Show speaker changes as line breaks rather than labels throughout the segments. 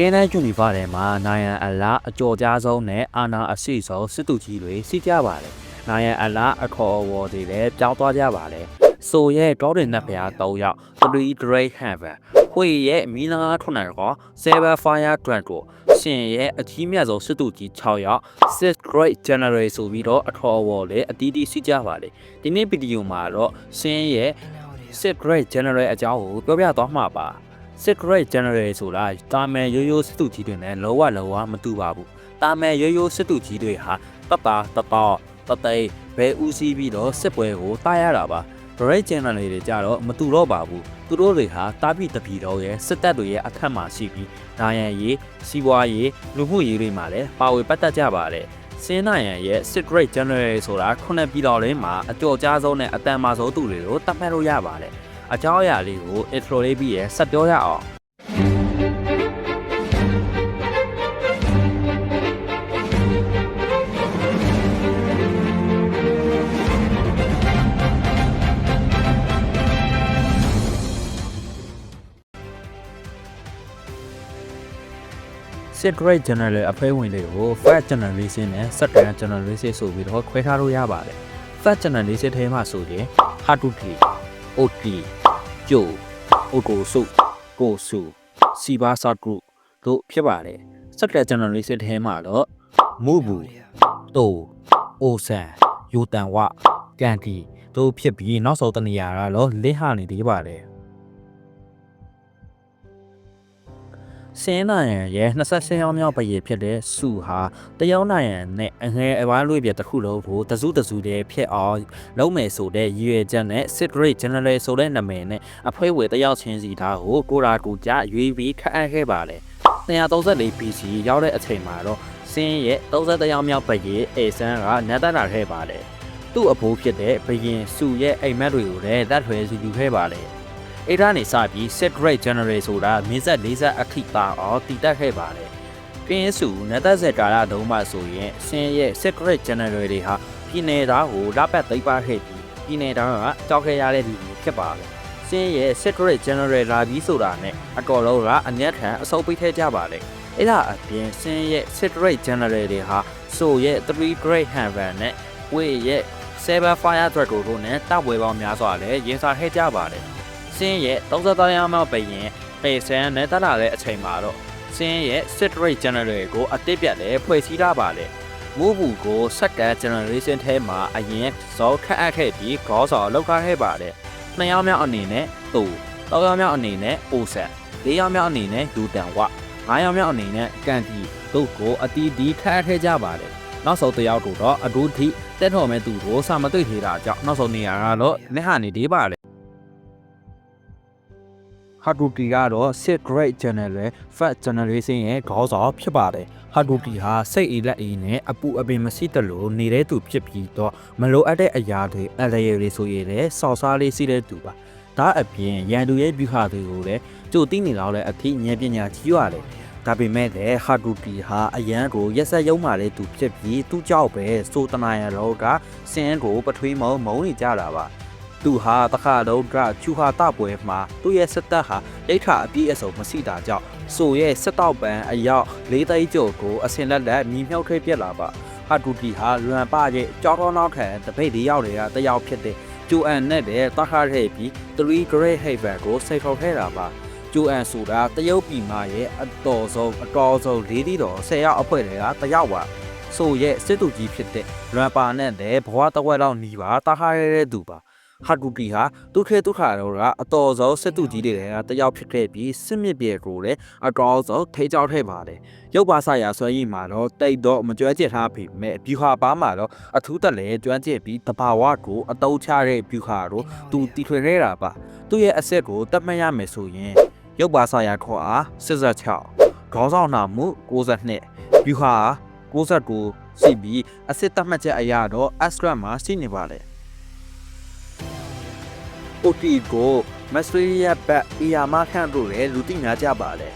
ကဲတဲ့ကျွန်းဒီဖားထဲမှာနိုင်ရန်အလားအကျော်ကြားဆုံးနဲ့အာနာအရှိဆုံးစစ်တူကြီးတွေစီးကြပါတယ်နိုင်ရန်အလားအခေါ်အဝေါ်တွေလည်းပြောင်းသွားကြပါတယ်ဆိုရဲတောတင်နက်ဖျား3ယောက်3 Great Heaven ခွေရဲ့မီနာထွန်းနယ်က7 Fire Dragon ရှင်ရဲ့အကြီးမြတ်ဆုံးစစ်တူကြီး6ယောက်6 Great General ဆိုပြီးတော့အခေါ်အဝေါ်လည်းအတီးတီးစီးကြပါတယ်ဒီနေ့ဗီဒီယိုမှာတော့ရှင်ရဲ့6 Great General အကြောင်းကိုပြောပြသွားမှာပါSecret General ဆိုတာတာမယ်ရိုးရိုးစစ်တူကြီးတွေနဲ့လောမတူပါဘူး။တာမယ်ရိုးရိုးစစ်တူကြီးတွေဟာတသိဘဲဦးစီးပြီးတော့စစ်ပွဲကိုတားရတာပါ။ Great General တွေကြတော့မတူတော့ပါဘူး။သူတို့တွေဟာတာပိတပီတော်ရဲ့စစ်တပ်တွေရဲ့အခက်မှာရှိပြီးဒါရန်ရေးစီးပွားရေးလူမှုရေးတွေမှာလည်းပါဝင်ပတ်သက်ကြပါတယ်။စင်းနိုင်ရန်ရဲ့ Secret General ဆိုတာခုနှစ်ပြည်တော်လေးမှာအကျော်ကြားဆုံးနဲ့အတန်မာဆုံးသူတွေကိုတတ်မှတ်လို့ရပါတယ်။အကြောင်းအရာလေးကို intro လေးပြီးရဆက်ပြောရအောင်Secret General အဖွဲဝင်တွေကို First Generation နဲ့ Second Generation ဆိုပြီးတော့ခွဲထားလို့ရပါတယ် First Generation ထဲမှာဆိုရင် Hatuti OT ကျိုအိုကိုကိုစီဘာစာဂရုတို့ဖြစ်ပါတယ်စက်တဲ့ generation ထဲမှာတော့မူဘူးတိုအိုဆန်ယူတန်ဝကန်တီတို့ဖြစ်ပြီးနောက်ဆုံးတနေရာကတော့လင်းဟာနေသေးပါတယ်စင်းနိုင်ရန်ရဲ့28ယောက်မြောက်ပရေဖြစ်တဲ့စုဟာတယောက်နိုင်ရန်နဲ့အငယ်အဝါလွေပြတစ်ခုလုံးကိုတစုတည်းဖြစ်အောင်လုံးမယ်ဆိုတဲ့ရည်ရွယ်ချက်နဲ့ Secret General ဆိုတဲ့နာမည်နဲ့အဖွဲ့ဝေတယောက်ချင်းစီသားကိုကိုရာကူကြရွေးပြီးခန့်အပ်ခဲ့ပါတယ်234 BC ရောက်တဲ့အချိန်မှာတော့စင်းရဲ့31ယောက်မြောက်ပရေအေဆန်းကနတ်တက်လာခဲ့ပါတယ်သူ့အဖိုးဖြစ်တဲ့ဘရင်စုရဲ့အိမ်မက်တွေကိုလည်းလက်ထွေစုယူခဲ့ပါတယ်အဲ့ဒါနေစပြီး Secret General ဆိုတာမင်းဆက်40အခိတာအောင်တည်တက်ခဲ့ပါတယ်။ပြင်းစုနတ်သက်ဆက်ကာလတုန်းမှဆိုရင်ဆင်းရဲ့ Secret General တွေဟာပြည်နယ်သားကိုလပတ်သိမ်းပါခဲ့ပြီးပြည်နယ်သားကကြောက်ခဲ့ရတဲ့လူတွေဖြစ်ပါတယ်။ဆင်းရဲ့ Secret General လာပြီးဆိုတာနဲ့အတော်လုံးကအမျက်ထံအစုပ်ပိတ်ထဲကြပါတယ်။အဲ့ဒါအပြင်ဆင်းရဲ့ Secret General တွေဟာဆိုရဲ့3 Great Heaven နဲ့ဝေရဲ့7 Fire Dragon တို့နဲ့တောက်ပွဲပေါင်းများစွာလည်းရင်ဆိုင်ခဲ့ကြပါတယ်။စင်းရဲ့33ယောက်မြောက်ဘရင်ပေဆန်နဲ့တက်လာတဲ့အချိန်မှာတော့စင်းရဲ့ Secret General ကိုအတစ်ပြတ်လည်းဖွဲ့စည်းထားပါတယ်။မူဘူးကို Second Generation ထဲမှာအရင်ဇောခတ်အပ်ခဲ့ပြီးခေါင်းဆောင်လောက်ထားခဲ့ပါတယ်။2ယောက်မြောက်အနေနဲ့သူ3ယောက်မြောက်အနေနဲ့အိုဆက်4ယောက်မြောက်အနေနဲ့ယူတန်ဝ5ယောက်မြောက်အနေနဲ့ကန်တီတို့ကိုအတီးဒီထပ်ထည့်ကြပါတယ်။နောက်ဆုံးတစ်ယောက်တို့တော့အဒူထိတက်တော်မဲ့သူကိုစာမတွေ့သေးတာကြောင့်နောက်ဆုံးနေရာကတော့လက်ဟာနေသေးပါတယ်ဟာဒူတီကတော့ Secret General First Generation ရဲ့ခေါင်းဆောင်ဖြစ်ပါတယ်ဟာဒူတီဟာစိတ်အေးလက်အေးနဲ့အပူအပင်မရှိတလို့နေတဲ့သူဖြစ်ပြီးတော့မလိုအပ်တဲ့အရာတွေအလျေတွေဆိုရင်လည်းစောက်စားလေးစီးတဲ့သူပါဒါအပြင်ရန်သူရဲ့ဗျူဟာတွေကိုလည်းကြိုသိနေတော့လည်းအထိဉာဏ်ပညာကြီးရတယ်ဒါပေမဲ့လည်းဟာဒူတီဟာအရန်ကိုရက်ဆက်ရုံးမာတဲ့သူဖြစ်ပြီးသူ့ကြောက်ပဲစိုးတနာရလောကစင်းကိုပထွေးမုံနေကြတာပါသူဟာတခါတော့ချူဟာတပွဲမှာသူ့ရဲ့စစ်တပ်ဟာရိတ်ခါအပြည့်အစုံမရှိတာကြောင့်ဆိုရဲ့စစ်တောက်ပန်အယောက်၄သိန်းကျော်ကိုအစင်လက်မြည်မြောက်ထွေးပြက်လာပါဟာဒူတီဟာလွန်ပရဲ့ကြောက်တော့နောက်ခံတပိတ်၄ယောက်တွေကတယောက်ဖြစ်တဲ့ဂျိုအန်နဲ့ပဲတခါထဲပြီး3 Great Heaven ကိုစိတ်ဖောက်ခဲ့တာပါဂျိုအန်ဆိုတာတရုတ်ပြည်မှာရဲ့အတော်ဆုံး၄တီတော်10ယောက်အဖွဲ့တွေကတယောက်ပါဆိုရဲ့စစ်တူကြီးဖြစ်တဲ့လွန်ပါနဲ့တဲ့ဘဝတဝက်လောက်หนีပါတခါရဲတဲ့သူပါဟာဒူတီဟာသူ့ခါတော့ကအတော်ဆုံးစစ်တူကြီးတွေကတယောက်ဖြစ်ခဲ့ပြီးစစ်မြစ်ပြေကိုလည်းအတော်ဆုံးထိကြောက်ထဲပါတယ်ရုပ်ပါဆရာဆွဲရည်မှာတော့တိတ်တော့မကြွဲကျက်ထားပြီမဲ့ဗျူဟာပါမှာတော့အထူးတက်လည်းကျွမ်းကျက်ပြီးတဘာဝကိုအတုံးချတဲ့ဗျူဟာတို့သူတီထွေခဲ့တာပါသူ့ရဲ့အဆက်ကိုတတ်မှတ်ရမယ်ဆိုရင်ရုပ်ပါဆရာခေါ်အား86ခေါင်းဆောင်နာမှု62ဗျူဟာ69စီပြီးအစစ်တတ်မှတ်ချက်အရာတော့ Astra မှာရှိနေပါလေOT ကို Masteria Back အရာမခန့်တို့လည်းလူသိများကြပါလေ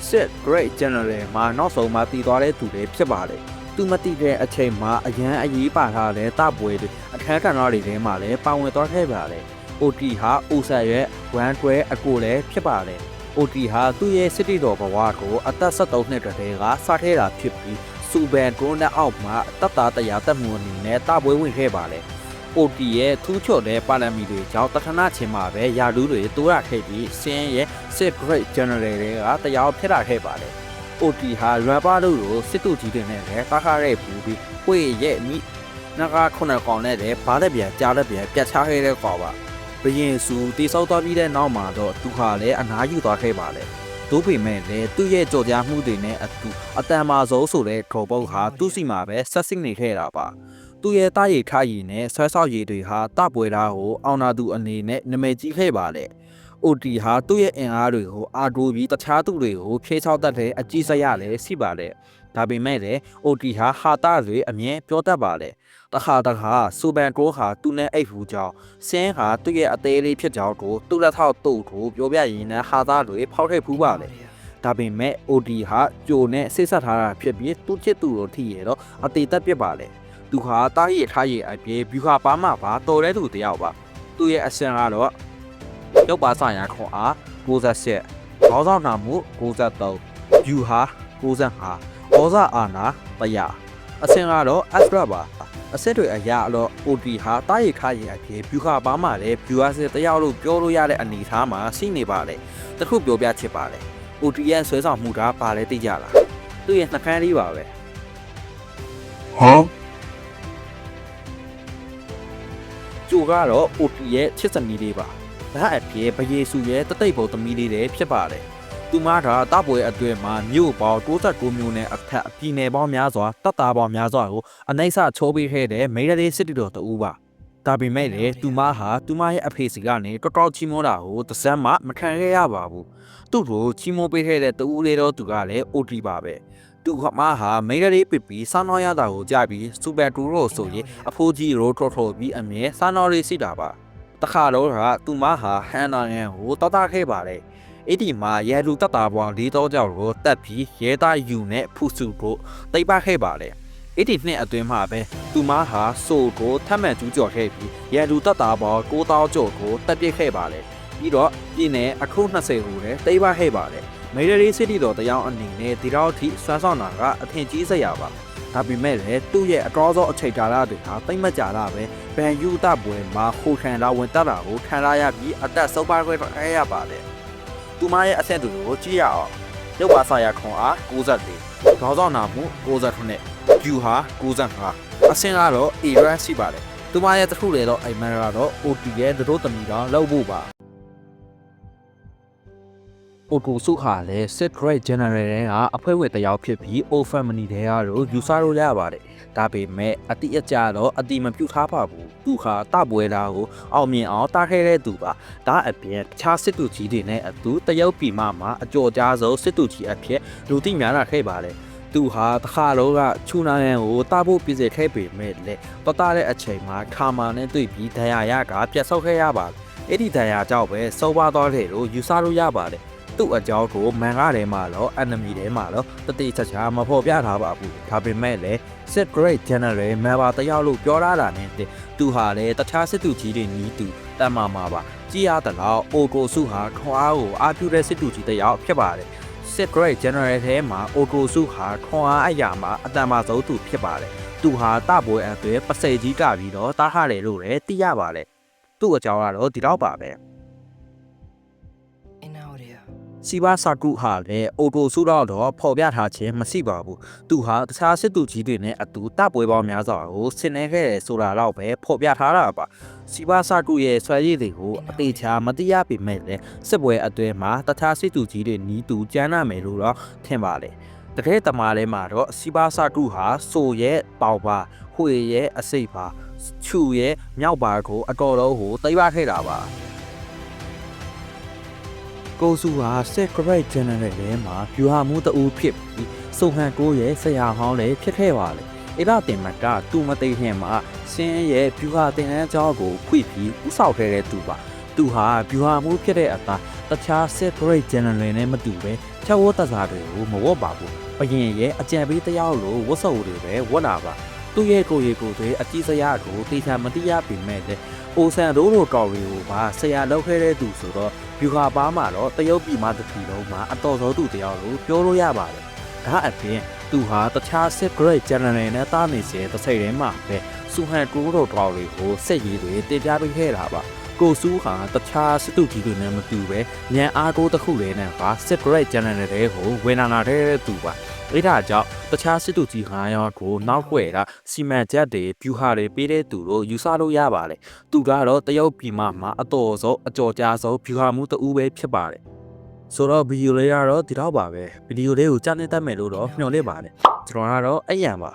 Set Great General မှာနောက်ဆုံးမှတည်သွားတဲ့သူတွေဖြစ်ပါလေသူမသိတဲ့အချိန်မှာအရန်အရေးပါထားတဲ့တပွဲတွေအခန်းကဏ္ဍတွေထဲမှာလည်းပါဝင်သွားခဲ့ပါလေ OT ဟာအိုဆာရဲ့1တွဲအကိုလည်းဖြစ်ပါလေ OT ဟာသူ့ရဲ့စစ်တီတော်ဘဝကိုအသက်73နှစ်တည်းကစထဲတာဖြစ်ပြီးစူဘန်ဒရိုနဲ့အောက်မှာတပ်သားတရားတက်မှုအနေနဲ့တပွဲဝင်ခဲ့ပါလေ။ OT ရဲ့ထူးချော်တဲ့ပါလမီတွေကြောင့်တခဏချင်းမှာပဲယာလူးတွေတိုးရခဲ့ပြီးစင်းရဲ့ Secret General တွေကတရားဖြစ်လာခဲ့ပါလေ။ OT ဟာရပါလို့ကိုစစ်တူကြီးတွေနဲ့လည်းတားခါရဲပူပြီးဝေရဲ့မိနဂါခုနကောင်နဲ့လည်းဘားလက်ပြန်ကြားလက်ပြန်ပြတ်ချခဲ့တဲ့ကောင်ပါဘရင်စုတိဆောက်သွားပြီးတဲ့နောက်မှာတော့သူဟာလည်းအနားယူသွားခဲ့ပါလေတို့ပေမဲ့လည်းသူ့ရဲ့ကြော်ကြားမှုတွေနဲ့အတန်မာဆုံးဆိုတဲ့ခေါ်ပုတ်ဟာသူ့စီမှာပဲဆက်စစ်နေခဲ့တာပါသူ့ရဲ့တားရီထားရီနဲ့ဆွဲဆောက်ရည်တွေဟာတပွဲသားကိုအောင်နာသူအနေနဲ့နမဲကြီးခဲ့ပါလေOT ဟာသူ့ရဲ့အင်အားတွေကိုအာတိုးပြီးတခြားသူတွေကိုဖြေးချောက်တတ်တဲ့အကြီးစရလည်းရှိပါလေဒါပေမဲ့လည်း OT ဟာဟာတာတွေအမြင်ပြောတတ်ပါလေတခါစူဘန်ကိုဟာသူနဲ့အိတ်ဖူးကြောင့်စင်းဟာသူ့ရဲ့အသေးလေးဖြစ်ကြောင်းကိုသူ့လက်ထောက်တုပ်ကိုပြောပြရင်းနဲ့ဟာတာတွေဖောက်ခဲ့ဖူးပါလေဒါပေမဲ့ OT ဟာကြိုနဲ့ဆိတ်ဆက်ထားတာဖြစ်ပြီးသူ့ချစ်သူကိုထိရတော့အသေးသက်ပြစ်ပါလေသူဟာတားရည်ထားရည်အပြေဘျူဟာပါမှပါတော်တဲ့သူတယောက်ပါသူ့ရဲ့အစင်ကတော့ရုပ်ပါဆိုင်ရာခွန်အား68ခေါင်းဆောင်နာမှု63ဗျူဟာ65ဩဇာအာနာ100အစင်ကတော့ Astra ပါအစစ်တွေအရာတော့ OT ဟာတားရခါရင်အဖြစ်ဗျူဟာပါမှလည်းဗျူဟာစစ်တယောက်လို့ပြောလို့ရတဲ့အနေအထားမှာရှိနေပါလေတခုပြောပြချစ်ပါလေ OT ရဲ့ဆွဲဆောင်မှုတာပါလဲသိကြလားသူ့ရဲ့နှကန်းလေးပါပဲကျိုကတော့ OT ရဲ့ချစ်စမီလေးပါဒါအဖြစ်ဘယေစုရဲ့တသိပ်ပုံသမီးလေးတွေဖြစ်ပါတယ်သူမကတပွဲအတွင်းမှာမြို့ပေါင်း69မြို့နဲ့အခက်အပြည်နယ်ပေါင်းများစွာတပ်သားပေါင်းများစွာကိုအနိုင်ဆချိုးပေးခဲ့တဲ့မိရသေးစစ်တီတော်တူပါဒါပေမဲ့လေသူမဟာသူမရဲ့အဖေစီကနေတော်တော်ချီးမွမ်းတာကိုတစ်စက်မှမခံခဲ့ရပါဘူးသူ့ကိုချီးမွမ်းပေးခဲ့တဲ့တူလေးတော်သူကလည်း OT ပါပဲသူကမဟာမိရသေးပစ်ပြီးစားနောရတာကိုကြားပြီးစူပါတူရိုဆိုရင်အဖိုးကြီးရိုးထော်ပြီးအမြဲစားနောလေးစီတာပါတခါတော့ကသူမဟာဟန်နာရန်ကိုတောက်တာခဲ့ပါတယ်အဲ့ဒီမှာရဲလူတပ်သားပေါင်း4ကြောက်ကိုတက်ပြီးရဲသားယူနဲ့ဖူစုကိုတိတ်ပခဲ့ပါလေအဲ့ဒီနှစ်အတွင်းမှာပဲသူမဟာဆိုကိုထပ်မံကျူးကျော်ခဲ့ပြီးရဲလူတပ်သားပေါင်း9000ကျော်ကိုတက်ပစ်ခဲ့ပါလေပြီးတော့ပြည်နယ်အခု20ကိုလည်းတိတ်ပခဲ့ပါလေမေရီရီစစ်တီတော်တယောက်အနေနဲ့ဒီတော့ထိဆွမ်းဆောင်တာကအထင်ကြီးစရာပါဒါပေမဲ့လည်းသူ့ရဲ့အတော်သောအချိန်ကာလတွေဟာတိတ်မကြတာပဲဘန်ယူတပ်ပွဲမှာခိုခံလာဝင်တက်တာကိုခံရရပြီးအသက်ဆုံးပါခွင့်ရပါလေသူမရဲ့အဆင့်တူကိုကြည့်ရအောင်ရုပ်ပါစာရခွန်အား94ခေါင်းဆောင်နာမှု69ဂျူဟာ95အဆင့်ကတော့ A-rank ရှိပါတယ်သူမရဲ့တခုလေတော့အိမ်မန်ကတော့ OT ရဲ့တို့သမီးတော်လောက်ဖို့ပါOT စုဟာလည်း Secret General ကအဖွဲဝင်တယောက်ဖြစ်ပြီး O Family တွေကတော့ယူဆလို့ရပါတယ်ဒါပေမဲ့အတိအကျတော့အတိမပြုတ်ထားပါဘူးသူဟာတပွဲသားကိုအောင်မြင်အောင်တားခဲ့တဲ့သူပါဒါအပြင်တခြားစစ်တူကြီးတွေနဲ့အတူတရုတ်ပြည်မှာအကြော်ကြားဆုံးစစ်တူကြီးအဖြစ်လူသိများလာခဲ့ပါတယ်သူဟာတခါတော့ကချူနာရန်ကိုတာဖို့ပြည်စေခဲ့ပေမဲ့လည်းတော်တာတဲ့အချိန်မှာခါမာနဲ့တွေ့ပြီးဒဏ်ရာရကပြတ်ဆုတ်ခဲ့ရပါတယ်အဲ့ဒီဒဏ်ရာကြောင့်ပဲစောပါသွားတယ်လို့ယူဆလို့ရပါတယ်သူ့အကြောင်းကိုမန်ကားထဲမှာတော့ enemy ထဲမှာတော့တတိချာချာမဖော်ပြထားပါဘူးဒါပေမဲ့လည်း Secret General မန်ပါတယောက်လို့ပြောရတာနဲ့သူဟာလည်းတခြားစစ်သူကြီးတွေနီးသူတမ်းမှာပါကြည်ရတဲ့လောက်အိုတိုစုဟာခွန်အားကိုအားပြုတဲ့စစ်သူကြီးတယောက်ဖြစ်ပါတယ် Secret General ထဲမှာအိုတိုစုဟာခွန်အားအရာမှာအတန်ပါဆုံးသူဖြစ်ပါတယ်သူဟာတပွဲအသွဲပစိတ်ကြီးကပြီးတော့တားထားတယ်လို့လည်းသိရပါတယ်သူ့အကြောင်းကတော့ဒီတော့ပါပဲစီဘာစာကုဟာလည်းအိုတိုစုတော့ဖော်ပြထားခြင်းမရှိပါဘူးသူဟာတခြားစစ်သူကြီးတွေနဲ့အတူတပ်ပွဲပေါင်းများစွာကိုဆင်နွှဲခဲ့တယ်ဆိုတာတော့ပဲဖော်ပြထားတာပါစီဘာစာကုရဲ့ဆွဲရည်တွေကိုအသေးချာမတိရပေမဲ့လည်းစစ်ပွဲအတွင်းမှာတခြားစစ်သူကြီးတွေနီးတူကျန်းနာမယ်လို့တော့ထင်ပါတယ်တကယ်တမားထဲမှာတော့စီဘာစာကုဟာဆိုရဲ့ပေါပါဟွေရဲ့အစိတ်ပါချူရဲ့မြောက်ပါကိုအတော်လုံးကိုသိမ်းပါခဲ့တာပါကိုစုဟာ Secret General ထဲမှာဗျူဟာမှုတအူးဖြစ်ပြီးစုံဟန်ကိုရဲ့ဆရာဟောင်းလည်းဖြစ်ခဲ့ပါလေ။အဲ့ဒါတင်မကသူမသိခင်မှာစင်းရဲ့ဗျူဟာတင်တန်းကျောင်းကိုဖွင့်ပြီးဥဆောင်ခဲ့တဲ့သူပါ။သူဟာဗျူဟာမှုဖြစ်တဲ့အသားတခြား Secret General နဲ့မတူပဲချက်ဝတ်တစားတွေကိုမဝတ်ပါဘူး။ဘရင်ရဲ့အကြံပေးတယောက်လိုဝတ်စုံတွေပဲဝတ်လာပါ။ သူ့ရဲ့ကိုရီကိုတွေအကြီးစရာကိုတေချာမတိရပေမဲ့လေအိုဆန်တို့လိုတော်ရီကိုပါဆရာလောက်ခဲ့တဲ့သူဆိုတော့ဗျူဟာပါမှာတော့တရုတ်ပြည်မှာတစ်ပြည်လုံးမှာအတော်ဆုံးသူတယောက်လို့ပြောလို့ရပါတယ်ဒါအပြင်သူဟာတခြား secret channel နဲ့တားနေစေတစ်စိတ်ထဲမှာပဲစူဟန်တိုးတော်တော်တွေကိုစက်ရည်တွေတင်ပြပေးခဲ့တာပါကိုစူးဟာတခြားစစ်သူကြီးတွေနဲ့မတူပဲညံအားတိုးတစ်ခုလေးနဲ့ပါ secret channel တွေကိုဝင်လာတဲ့သူပါအဲ့ဒါကြောင့်တခြားစစ်သူကြီးဟာရောကိုနောက်ွယ်တာစီမံချက်တွေဗျူဟာတွေပေးတဲ့သူတို့ယူဆလို့ရပါတယ်သူကတော့တရုတ်ပြည်မှာအတော်ဆုံးအကြော်ကြားဆုံးဗျူဟာမှုတဦးပဲဖြစ်ပါတယ်ဆိုတော့ဗီဒီယိုလေးကတော့ဒီတော့ပါပဲဗီဒီယိုလေးကိုကြားနေတတ်မယ်လို့တော့မျှော်လင့်ပါတယ်ကျွန်တော်ကတော့အဲ့ရန်ပါ